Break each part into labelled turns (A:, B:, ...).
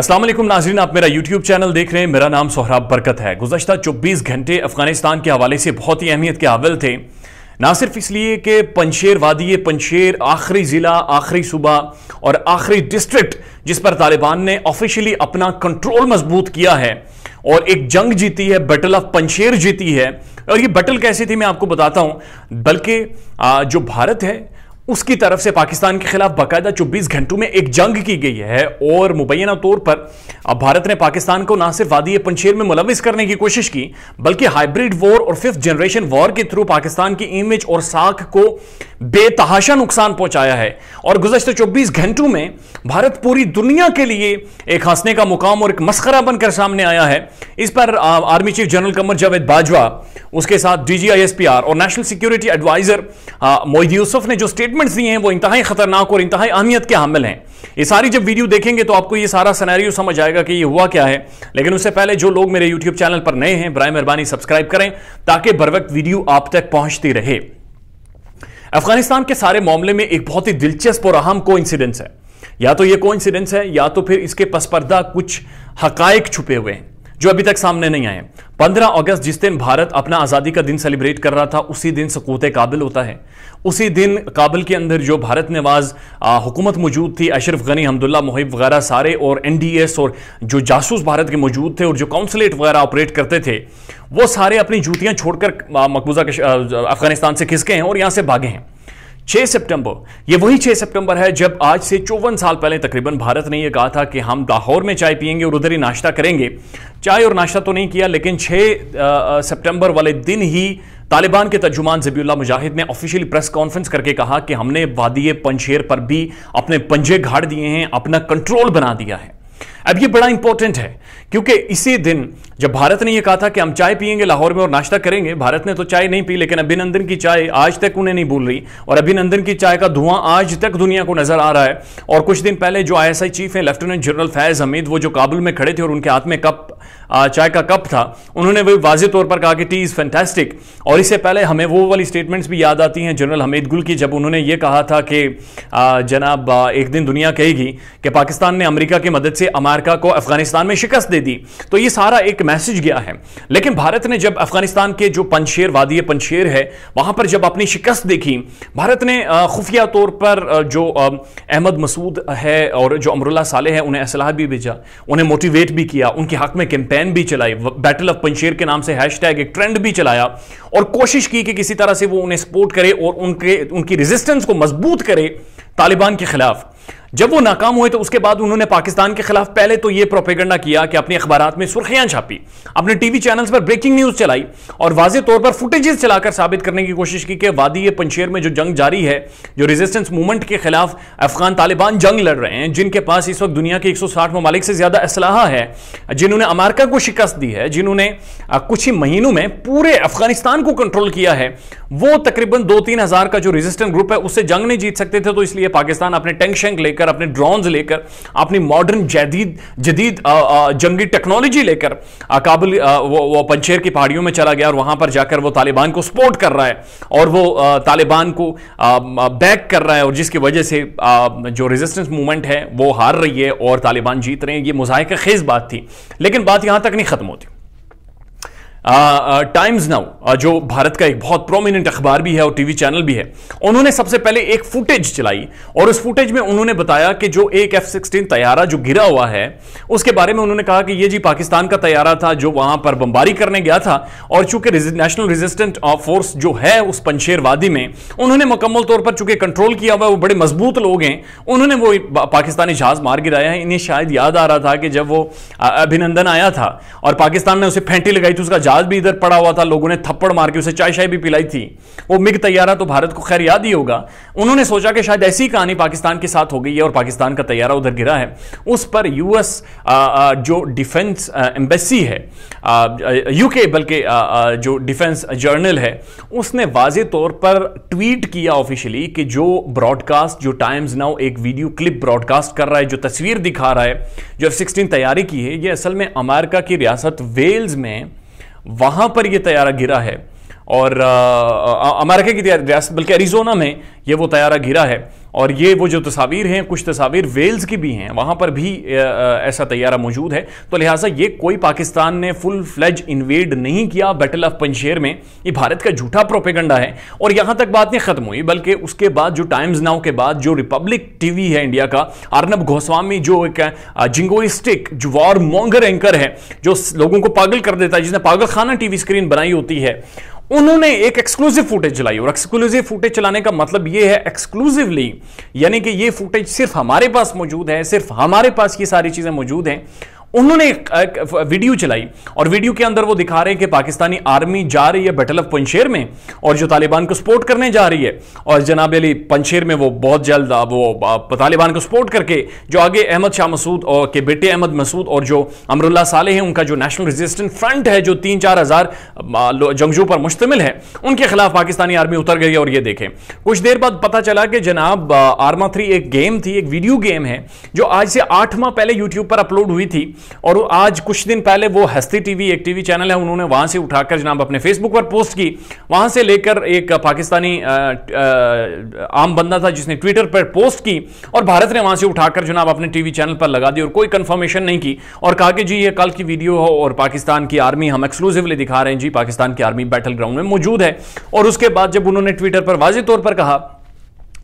A: अस्सलाम वालेकुम नाज़रीन, आप मेरा YouTube चैनल देख रहे हैं। मेरा नाम सोहराब बरकत है। गुज़श्ता 24 घंटे अफगानिस्तान के हवाले से बहुत ही अहमियत के हाविल थे, ना सिर्फ इसलिए कि पंजशेर वादी पंजशेर आखिरी ज़िला, आखिरी सूबा और आखिरी डिस्ट्रिक्ट जिस पर तालिबान ने ऑफिशियली अपना कंट्रोल मजबूत किया है और एक जंग जीती है, बैटल ऑफ पंजशेर जीती है। और ये बैटल कैसी थी मैं आपको बताता हूं, बल्कि जो भारत है उसकी तरफ से पाकिस्तान के खिलाफ बाकायदा 24 घंटों में एक जंग की गई है और मुबैना तौर पर अब भारत ने पाकिस्तान को ना सिर्फ वादी पंजशेर में मुलविस करने की कोशिश की, बल्कि हाइब्रिड वॉर और 5th जनरेशन वॉर के थ्रू पाकिस्तान की इमेज और साख को बेतहाशा नुकसान पहुंचाया है। और गुज़श्ता 24 घंटों में भारत पूरी दुनिया के लिए एक हंसने का मुकाम और एक मस्खरा बनकर सामने आया है। इस पर army chief general Qamar Javed Bajwa, उसके साथ DGISPR और national security advisor Moeed Yusuf ने जो स्टेटमेंट्स दिए हैं वो इंतहाई खतरनाक और इंतहाई अहमियत के हामिल हैं। ये सारी जब वीडियो देखेंगे तो आपको ये सारा सिनेरियो समझ आएगा कि ये हुआ क्या है। लेकिन उससे पहले जो लोग मेरे YouTube चैनल पर नए हैं, बराए मेहरबानी सब्सक्राइब करें ताकि बर वक्त वीडियो आप तक पहुंचती रहे। अफगानिस्तान के सारे मामले में एक बहुत ही दिलचस्प और अहम कोइंसिडेंस है। या तो ये कोइंसिडेंस है या तो फिर इसके पसपर्दा कुछ हकायक छुपे हुए हैं जो अभी तक सामने नहीं आए। 15 अगस्त जिस दिन भारत अपना आज़ादी का दिन सेलिब्रेट कर रहा था, उसी दिन सकूत काबिल होता है। उसी दिन काबिल के अंदर जो भारत नवाज हुकूमत मौजूद थी, अशरफ गनी, हमदुल्ला मोहिब वगैरह सारे, और NDS और जो जासूस भारत के मौजूद थे और जो काउंसलेट वगैरह ऑपरेट करते थे, वो सारे अपनी जूतियां छोड़कर मकबूजा अफगानिस्तान से खिसके हैं और यहां से भागे हैं। 6 सितंबर, ये वही 6 सितंबर है जब आज से 54 साल पहले तकरीबन भारत ने यह कहा था कि हम लाहौर में चाय पिएंगे और उधर ही नाश्ता करेंगे। चाय और नाश्ता तो नहीं किया, लेकिन 6 सितंबर वाले दिन ही तालिबान के तर्जुमान ज़बीउल्लाह मुजाहिद ने ऑफिशियली प्रेस कॉन्फ्रेंस करके कहा कि हमने वादी पंजशेर पर भी अपने पंजे गाड़ दिए हैं, अपना कंट्रोल बना दिया है। अब ये बड़ा इंपॉर्टेंट है क्योंकि इसी दिन जब भारत ने यह कहा था कि हम चाय पिएंगे लाहौर में और नाश्ता करेंगे, भारत ने तो चाय नहीं पी, लेकिन अभिनंदन की चाय आज तक उन्हें नहीं भूल रही और अभिनंदन की चाय का धुआं आज तक दुनिया को नजर आ रहा है। और कुछ दिन पहले जो ISI चीफ है लेफ्टिनेंट जनरल फैज हमीद, वो जो काबुल में खड़े थे और उनके हाथ में चाय का कप था, उन्होंने वो वाज़े तौर पर कहा कि टी इज़ फैंटास्टिक। और इससे पहले हमें वो वाली स्टेटमेंट्स भी याद आती हैं जनरल हमीद गुल की, जब उन्होंने ये कहा था कि जनाब एक दिन दुनिया कहेगी कि पाकिस्तान ने अमेरिका की मदद से अमेरिका को अफगानिस्तान में शिकस्त दे दी। तो ये सारा एक मैसेज गया है। लेकिन भारत ने जब अफगानिस्तान के जो पंजशेर वादी पंजशेर है वहां पर जब अपनी शिकस्त देखी, भारत ने खुफिया तौर पर जो अहमद मसूद है और जो अमरुल्लाह सालेह है उन्हें असलाह भी भेजा, उन्हें मोटिवेट भी किया, उनके हक में कैंपेन भी चलाई, बैटल ऑफ पंजशेर के नाम से हैशटैग एक ट्रेंड भी चलाया और कोशिश की कि किसी तरह से वो उन्हें सपोर्ट करे और उनकी रेजिस्टेंस को मजबूत करे तालिबान के खिलाफ। जब वो नाकाम हुए तो उसके बाद उन्होंने पाकिस्तान के खिलाफ पहले तो ये प्रोपेगेंडा किया कि अपने अखबारात में सुर्खियां छापी, अपने टीवी चैनल्स पर ब्रेकिंग न्यूज चलाई और वाज़े तौर पर फुटेजेस चलाकर साबित करने की कोशिश की कि वादी पंजशेर में जो जंग जारी है, जो रेजिस्टेंस मूवमेंट के खिलाफ अफगान तालिबान जंग लड़ रहे हैं, जिनके पास इस वक्त दुनिया के 160 ममालिक से ज्यादा असलाहा है, जिन्होंने अमेरिका को शिकस्त दी है, जिन्होंने कुछ ही महीनों में पूरे अफगानिस्तान को कंट्रोल किया है, वो तकरीबन 2-3 हजार का जो रेजिस्टेंट ग्रुप है उससे जंग नहीं जीत सकते थे। तो इसलिए पाकिस्तान अपने टैंक शैंक लेकर, अपने ड्रोन्स लेकर, अपनी मॉडर्न जदीद जंगी टेक्नोलॉजी लेकर काबुल वो पंजशेर की पहाड़ियों में चला गया और वहां पर जाकर वो तालिबान को सपोर्ट कर रहा है और वो तालिबान को बैक कर रहा है और जिसकी वजह से जो रेजिस्टेंस मूवमेंट है वो हार रही है और तालिबान जीत रहे हैं। ये मुज़ाहिका खेज बात थी, लेकिन बात यहां तक नहीं खत्म होती। टाइम्स नाउ जो भारत का एक बहुत प्रोमिनेंट अखबार भी है और टीवी चैनल भी है, उन्होंने सबसे पहले एक फुटेज चलाई और उस फुटेज में उन्होंने बताया कि जो एक F-16 तैयारा जो गिरा हुआ है उसके बारे में उन्होंने कहा कि ये जी पाकिस्तान का तैयारा था जो वहां पर बमबारी करने गया था और चूंकि नेशनल रेजिस्टेंट फोर्स जो है उस पंजशेर वादी में उन्होंने मुकम्मल तौर पर चूंकि कंट्रोल किया हुआ है, वो बड़े मजबूत लोग हैं, उन्होंने वो पाकिस्तानी जहाज मार गिराया है। इन्हें शायद याद आ रहा था कि जब वो अभिनंदन आया था और पाकिस्तान ने उसे फेंटी लगाई थी, उसका जहाज भी इधर पड़ा हुआ था, लोगों ने थप्पड़ मार के उसे चाय शाय भी पिलाई थी। वो मिग तैयारा तो भारत को खैर याद ही होगा। उन्होंने सोचा कि शायद ऐसी कहानी पाकिस्तान के साथ हो गई है और पाकिस्तान का तैयारा उधर गिरा है। उस पर US जो डिफेंस एम्बेसी है, UK बल्कि जो डिफेंस जर्नल है, उसने वाज़े तौर पर ट्वीट किया ऑफिशियली कि जो ब्रॉडकास्ट, जो टाइम्स नाउ एक वीडियो क्लिप ब्रॉडकास्ट कर रहा है, जो तस्वीर दिखा रहा है जो F-16 तैयारी की है, ये असल में अमेरिका की रियासत वेल्स में वहां पर यह तैयारा गिरा है और अमेरिका की रियासत बल्कि एरिजोना में यह वो तैयारा गिरा है और ये वो जो तस्वीर हैं, कुछ तस्वीर वेल्स की भी हैं, वहां पर भी ऐसा तैयारा मौजूद है। तो लिहाजा ये कोई पाकिस्तान ने फुल फ्लेज इन्वेड नहीं किया बैटल ऑफ पंजशेर में, ये भारत का झूठा प्रोपेगेंडा है। और यहां तक बात नहीं खत्म हुई, बल्कि उसके बाद जो टाइम्स नाउ के बाद जो रिपब्लिक टीवी है इंडिया का, अर्नब गोस्वामी जो एक जिंगोइस्टिक जो वॉर मॉन्गर एंकर है, जो लोगों को पागल कर देता है, जिसने पागल खाना टीवी स्क्रीन बनाई होती है, उन्होंने एक एक्सक्लूसिव फुटेज चलाई। और एक्सक्लूसिव फुटेज चलाने का मतलब यह है एक्सक्लूसिवली, यानी कि यह फुटेज सिर्फ हमारे पास मौजूद है, सिर्फ हमारे पास ये सारी चीजें मौजूद हैं। उन्होंने एक वीडियो चलाई और वीडियो के अंदर वो दिखा रहे हैं कि पाकिस्तानी आर्मी जा रही है बैटल ऑफ पंजशेर में और जो तालिबान को सपोर्ट करने जा रही है, और जनाब अली पंजशेर में वो बहुत जल्द वो तालिबान को सपोर्ट करके जो आगे अहमद शाह मसूद और के बेटे अहमद मसूद और जो अमरुल्लाह सालेह हैं, उनका जो नेशनल रेजिस्टेंस फ्रंट है जो 3-4 हज़ार जंगजू पर मुश्तमिल है, उनके खिलाफ पाकिस्तानी आर्मी उतर गई। और ये देखें, कुछ देर बाद पता चला कि जनाब आर्मा 3 एक गेम थी, एक वीडियो गेम है जो आज से 8 माह पहले यूट्यूब पर अपलोड हुई थी, और आज कुछ दिन पहले वो हस्ती टीवी, एक टीवी चैनल है, उन्होंने वहां से उठाकर जनाब अपने फेसबुक पर पोस्ट की। वहां से लेकर एक पाकिस्तानी आम बंदा था जिसने ट्विटर पर पोस्ट की, और भारत ने वहां से उठाकर जनाब अपने टीवी चैनल पर लगा दी और कोई कंफर्मेशन नहीं की, और कहा कि जी ये कल की वीडियो हो और पाकिस्तान की आर्मी हम एक्सक्लूसिवली दिखा रहे हैं, जी पाकिस्तान की आर्मी बैटल ग्राउंड में मौजूद है। और उसके बाद जब उन्होंने ट्विटर पर वाज़ेह तौर पर कहा,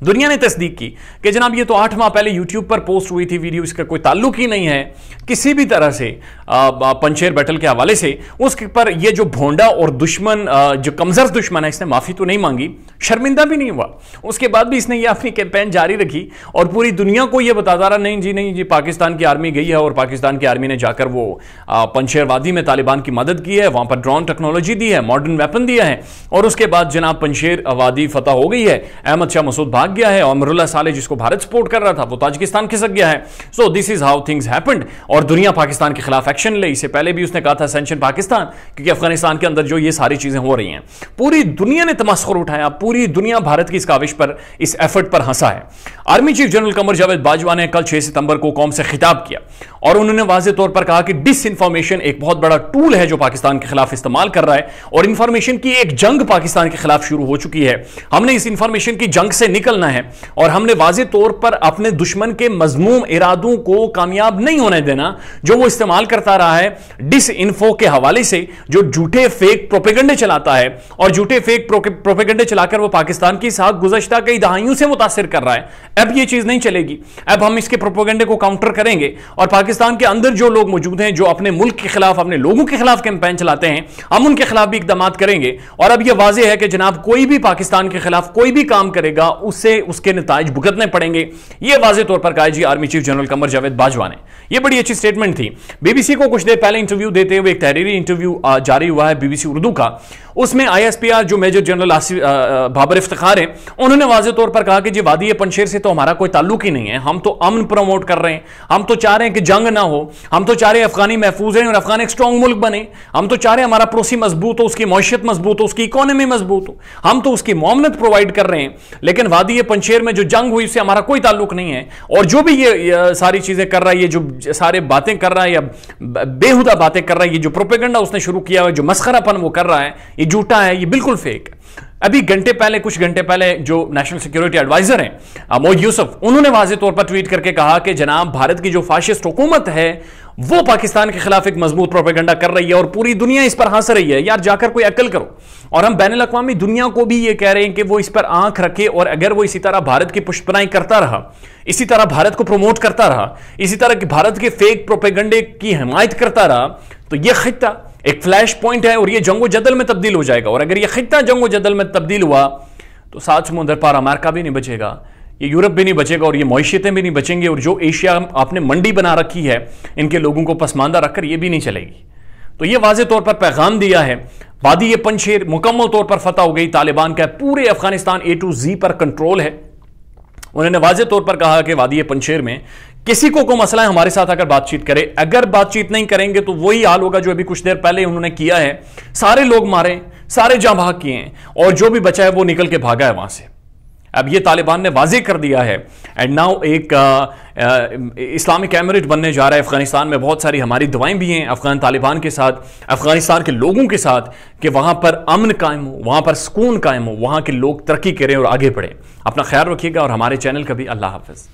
A: दुनिया ने तस्दीक की कि जनाब ये तो 8 माह पहले यूट्यूब पर पोस्ट हुई थी वीडियो, इसका कोई ताल्लुक ही नहीं है किसी भी तरह से पंजशेर बैटल के हवाले से। उसके पर ये जो भोंडा और दुश्मन, जो कमजोर दुश्मन है, इसने माफी तो नहीं मांगी, शर्मिंदा भी नहीं हुआ, उसके बाद भी इसने ये अपनी कैंपेन जारी रखी और पूरी दुनिया को ये बताता रहा, नहीं जी पाकिस्तान की आर्मी गई है और पाकिस्तान की आर्मी ने जाकर वो पंजशेर वादी में तालिबान की मदद की है, वहां पर ड्रोन टेक्नोलॉजी दी है, मॉडर्न वेपन दिया है, और उसके बाद जनाब पंजशेर वादी फतह हो गई है, अहमद शाह मसूद भाग गया है, अमरुल्लाह सालेह जिसको भारत सपोर्ट कर रहा था वो ताजिकिस्तान खिसक गया है। So this is how things happened. और दुनिया पाकिस्तान के खिलाफ एक्शन ले। इससे पहले भी उसने कहा था सैंक्शन पाकिस्तान, क्योंकि अफगानिस्तान के अंदर जो ये सारी चीजें हो रही हैं, पूरी दुनिया ने तमस्खुर उठाया, पूरी दुनिया भारत की इस काविश पर, इस एफर्ट पर हंसा है। Army chief general Qamar Javed Bajwa ने कल 6 सितंबर को कौम से खिताब किया और उन्होंने वाज़ेह तौर पर कहा कि डिसइंफॉर्मेशन एक बहुत बड़ा टूल है जो पाकिस्तान के खिलाफ इस्तेमाल कर रहा है, और इंफॉर्मेशन की एक जंग पाकिस्तान के खिलाफ शुरू हो चुकी है। हमने इस इंफॉर्मेशन की जंग से निकलना है और हमने वाज़ेह तौर पर अपने दुश्मन के मज़मूम इरादों को कामयाब नहीं होने देना, जो वो इस्तेमाल करता रहा है डिस इन्फो के हवाले से, जो झूठे फेक प्रोपेगेंडे चलाता है और झूठे फेक प्रोपेगेंडे चलाकर वो पाकिस्तान की साथ गुज़श्ता कई दहाइयों से मुतासिर कर रहा है। अब ये चीज नहीं चलेगी, अब हम इसके प्रोपेगेंडे को काउंटर करेंगे और पाकिस्तान के अंदर जो लोग मौजूद हैं जो अपने मुल्क के खिलाफ, अपने लोगों के खिलाफ कैंपेन चलाते हैं, हम उनके खिलाफ भी इकदाम करेंगे। और अब यह वाज़ेह है कि जनाब कोई भी पाकिस्तान के खिलाफ कोई भी काम करेगा उससे उसके नताइज भुगतने पड़ेंगे। यह वाज़ेह तौर पर कहा जी army chief general Qamar Javed Bajwa ने। यह बड़ी अच्छी स्टेटमेंट थी। बीबीसी को कुछ देर पहले इंटरव्यू देते हुए एक तहरीरी इंटरव्यू जारी हुआ है बीबीसी उर्दू का, उसमें आईएसपीआर जो मेजर जनरल बाबर इफ्तिखार हैं, उन्होंने वाज़ेह तौर पर कहा कि जी वादी पंजशेर से तो हमारा कोई ताल्लुक ही नहीं है, हम तो अमन प्रमोट कर रहे हैं, हम तो चाह रहे हैं कि जंग ना हो, हम तो चाह रहे हैं अफगानी महफूज रहें और अफगान एक स्ट्रॉन्ग मुल्क बने, हम तो चाह रहे हैं हमारा पड़ोसी मजबूत हो, उसकी मईशत मजबूत हो, उसकी इकोनॉमी मजबूत हो, हम तो उसकी मुआवनत प्रोवाइड कर रहे हैं। लेकिन वादी पंजशेर में जो जंग हुई उससे हमारा कोई ताल्लुक नहीं है। और जो भी ये सारी चीजें कर रहा है, ये जो सारे बातें कर रहा है या बेहुदा बातें कर रहा है, ये जो प्रोपेगेंडा उसने शुरू किया है, जो मस्खरापन वो कर रहा है, ये झूठा है, ये बिल्कुल फेक। अभी कुछ घंटे पहले जो नेशनल सिक्योरिटी एडवाइजर हैं मोहम्मद यूसुफ, उन्होंने वाज़ेह तौर पर ट्वीट करके कहा कि जनाब भारत की जो फाशिस्ट हुकूमत है वो पाकिस्तान के खिलाफ एक मजबूत प्रोपेगेंडा कर रही है और पूरी दुनिया इस पर हंस रही है। यार जाकर कोई अकल करो। और हम बैनुल अक़वामी दुनिया को भी ये कह रहे हैं कि वो इस पर आंख रखे, और अगर वो इसी तरह भारत की पुष्पनाई करता रहा, इसी तरह भारत को प्रमोट करता रहा, इसी तरह भारत के फेक प्रोपेगेंडे की हिमायत करता रहा, तो यह खित्ता एक फ्लैश पॉइंट है और यह जंगो जदल में तब्दील हो जाएगा। और अगर यह खित्ता जंगो जदल में तब्दील हुआ तो 7 समुंदर पार अमेरिका भी नहीं बचेगा, ये यूरोप भी नहीं बचेगा और ये मईशतें भी नहीं बचेंगी, और जो एशिया आपने मंडी बना रखी है इनके लोगों को पसमानदा रखकर ये भी नहीं चलेगी। तो ये वाज़ेह तौर पर पैगाम दिया है। वादी पंजशेर मुकम्मल तौर पर फतह हो गई, तालिबान का पूरे अफगानिस्तान A to Z पर कंट्रोल है। उन्होंने वाज़ेह तौर पर कहा कि वादी पंजशेर में किसी को मसला है हमारे साथ अगर बातचीत करे, अगर बातचीत नहीं करेंगे तो वही हाल होगा जो अभी कुछ देर पहले उन्होंने किया है। सारे लोग मारे, सारे जहां भाग किए हैं और जो भी बचा है वो निकल के भागा है वहां से। अब ये तालिबान ने वाजे कर दिया है। एंड नाउ एक इस्लामिक एमिरेट बनने जा रहा है अफगानिस्तान में। बहुत सारी हमारी दुआएं भी हैं अफगान तालिबान के साथ, अफगानिस्तान के लोगों के साथ, कि वहां पर अमन कायम हो, वहां पर सुकून कायम हो, वहां के लोग तरक्की करें और आगे बढ़ें। अपना ख्याल रखिएगा और हमारे चैनल का भी। अल्लाह हाफिज।